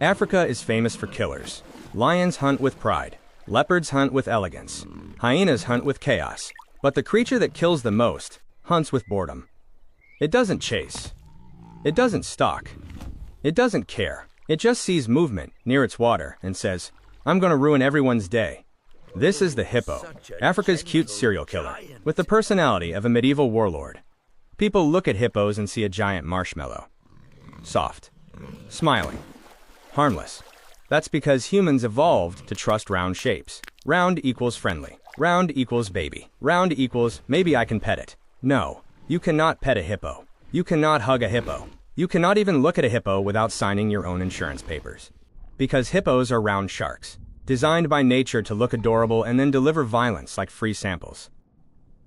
Africa is famous for killers. Lions hunt with pride. Leopards hunt with elegance. Hyenas hunt with chaos. But the creature that kills the most hunts with boredom. It doesn't chase. It doesn't stalk. It doesn't care. It just sees movement near its water and says, "I'm gonna ruin everyone's day." This is the hippo, Africa's cute serial killer, with the personality of a medieval warlord. People look at hippos and see a giant marshmallow. Soft. Smiling. Harmless. That's because humans evolved to trust round shapes. Round equals friendly. Round equals baby. Round equals maybe I can pet it. No, you cannot pet a hippo. You cannot hug a hippo. You cannot even look at a hippo without signing your own insurance papers. Because hippos are round sharks, designed by nature to look adorable and then deliver violence like free samples.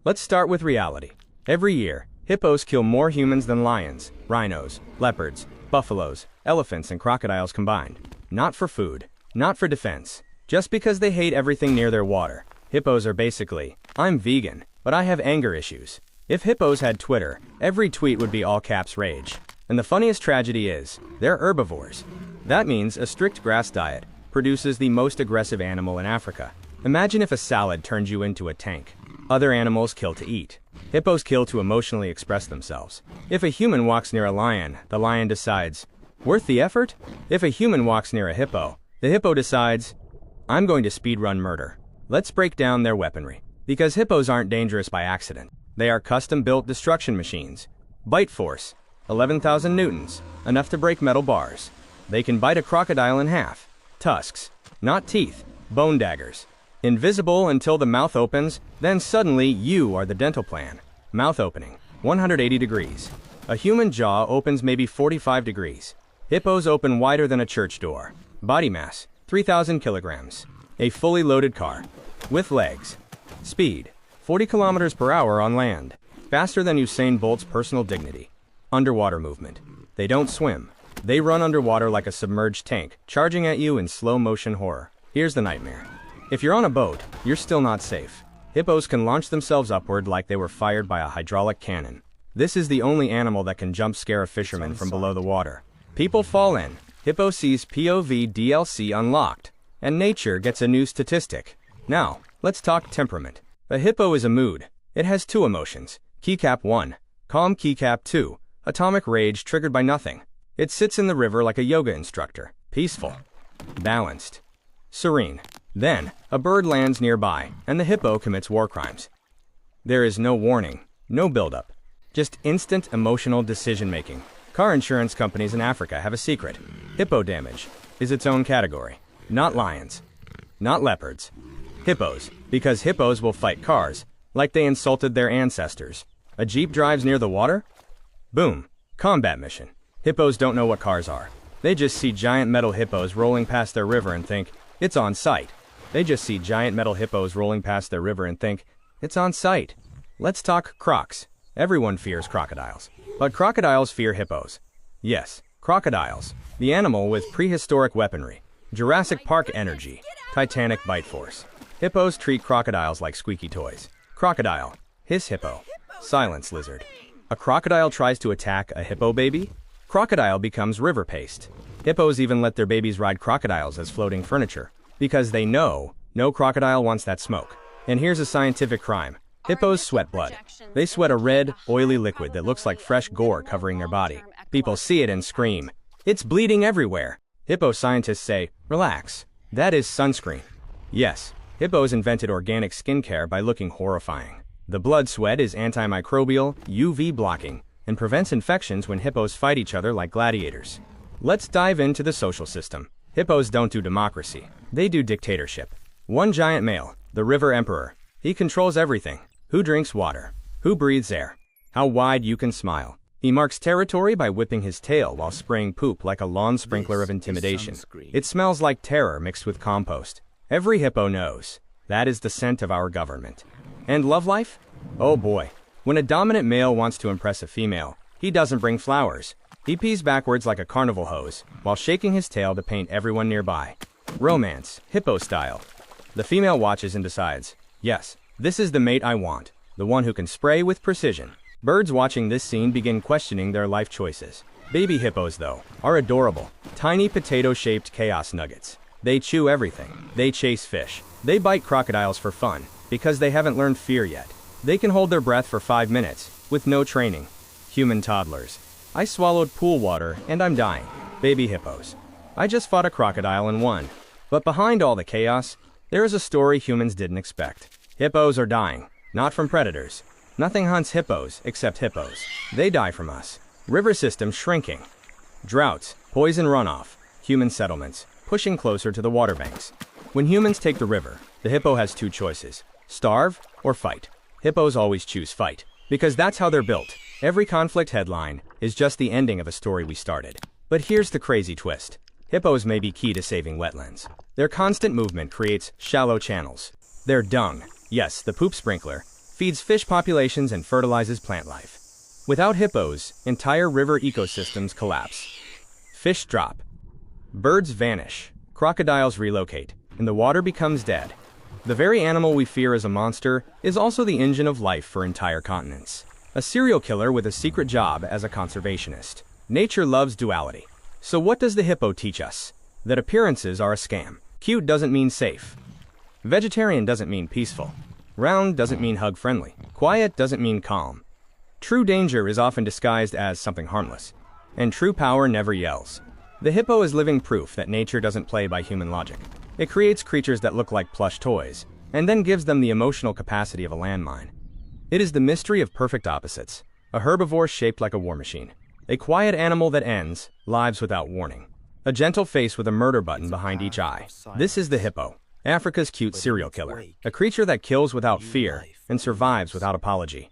Let's start with reality. Every year, hippos kill more humans than lions, rhinos, leopards, buffaloes, elephants, and crocodiles combined. Not for food, not for defense, just because they hate everything near their water. Hippos are basically, I'm vegan, but I have anger issues. If hippos had Twitter, every tweet would be all caps rage. And the funniest tragedy is, they're herbivores. That means a strict grass diet produces the most aggressive animal in Africa. Imagine if a salad turns you into a tank. Other animals kill to eat. Hippos kill to emotionally express themselves. If a human walks near a lion, the lion decides, worth the effort? If a human walks near a hippo, the hippo decides, I'm going to speedrun murder. Let's break down their weaponry. Because hippos aren't dangerous by accident. They are custom-built destruction machines. Bite force, 11,000 newtons, enough to break metal bars. They can bite a crocodile in half. Tusks, not teeth, bone daggers. Invisible until the mouth opens, then suddenly you are the dental plan. Mouth opening, 180 degrees. A human jaw opens maybe 45 degrees. Hippos open wider than a church door. Body mass, 3,000 kilograms. A fully loaded car. With legs. Speed, 40 kilometers per hour on land. Faster than Usain Bolt's personal dignity. Underwater movement. They don't swim. They run underwater like a submerged tank, charging at you in slow motion horror. Here's the nightmare. If you're on a boat, you're still not safe. Hippos can launch themselves upward like they were fired by a hydraulic cannon. This is the only animal that can jump scare a fisherman from below the water. People fall in. Hippo sees POV DLC unlocked. And nature gets a new statistic. Now, let's talk temperament. A hippo is a mood. It has two emotions. Keycap 1. Calm. Keycap 2. Atomic rage triggered by nothing. It sits in the river like a yoga instructor. Peaceful. Balanced. Serene. Then, a bird lands nearby, and the hippo commits war crimes. There is no warning, no buildup. Just instant emotional decision-making. Car insurance companies in Africa have a secret. Hippo damage is its own category. Not lions. Not leopards. Hippos, because hippos will fight cars, like they insulted their ancestors. A jeep drives near the water? Boom. Combat mission. Hippos don't know what cars are. They just see giant metal hippos rolling past their river and think, it's on site. They just see giant metal hippos rolling past their river and think, it's on site. Let's talk crocs. Everyone fears crocodiles. But crocodiles fear hippos. Yes, crocodiles. The animal with prehistoric weaponry. Jurassic Park energy. Titanic bite force. Hippos treat crocodiles like squeaky toys. Crocodile. Hiss hippo. Silence lizard. A crocodile tries to attack a hippo baby? Crocodile becomes river paste. Hippos even let their babies ride crocodiles as floating furniture. Because they know, no crocodile wants that smoke. And here's a scientific crime. Hippos sweat blood. They sweat a red, oily liquid that looks like fresh gore covering their body. People see it and scream, it's bleeding everywhere. Hippo scientists say, relax. That is sunscreen. Yes, hippos invented organic skincare by looking horrifying. The blood sweat is antimicrobial, UV blocking, and prevents infections when hippos fight each other like gladiators. Let's dive into the social system. Hippos don't do democracy. They do dictatorship. One giant male, the river emperor. He controls everything. Who drinks water? Who breathes air? How wide you can smile. He marks territory by whipping his tail while spraying poop like a lawn sprinkler of intimidation. It smells like terror mixed with compost. Every hippo knows. That is the scent of our government. And love life? Oh boy. When a dominant male wants to impress a female, he doesn't bring flowers. He pees backwards like a carnival hose, while shaking his tail to paint everyone nearby. Romance, hippo style. The female watches and decides, yes, this is the mate I want, the one who can spray with precision. Birds watching this scene begin questioning their life choices. Baby hippos, though, are adorable. Tiny potato-shaped chaos nuggets. They chew everything. They chase fish. They bite crocodiles for fun, because they haven't learned fear yet. They can hold their breath for 5 minutes, with no training. Human toddlers. I swallowed pool water, and I'm dying. Baby hippos. I just fought a crocodile and won. But behind all the chaos, there is a story humans didn't expect. Hippos are dying, not from predators. Nothing hunts hippos except hippos. They die from us. River systems shrinking. Droughts, poison runoff, human settlements, pushing closer to the water banks. When humans take the river, the hippo has 2 choices: starve or fight. Hippos always choose fight, because that's how they're built. Every conflict headline is just the ending of a story we started. But here's the crazy twist. Hippos may be key to saving wetlands. Their constant movement creates shallow channels. Their dung, yes, the poop sprinkler, feeds fish populations and fertilizes plant life. Without hippos, entire river ecosystems collapse. Fish drop. Birds vanish. Crocodiles relocate, and the water becomes dead. The very animal we fear as a monster is also the engine of life for entire continents. A serial killer with a secret job as a conservationist. Nature loves duality. So what does the hippo teach us? That appearances are a scam. Cute doesn't mean safe. Vegetarian doesn't mean peaceful. Round doesn't mean hug-friendly. Quiet doesn't mean calm. True danger is often disguised as something harmless. And true power never yells. The hippo is living proof that nature doesn't play by human logic. It creates creatures that look like plush toys, and then gives them the emotional capacity of a landmine. It is the mystery of perfect opposites. A herbivore shaped like a war machine. A quiet animal that ends lives without warning. A gentle face with a murder button behind each eye. This is the hippo, Africa's cute serial killer. A creature that kills without fear and survives without apology.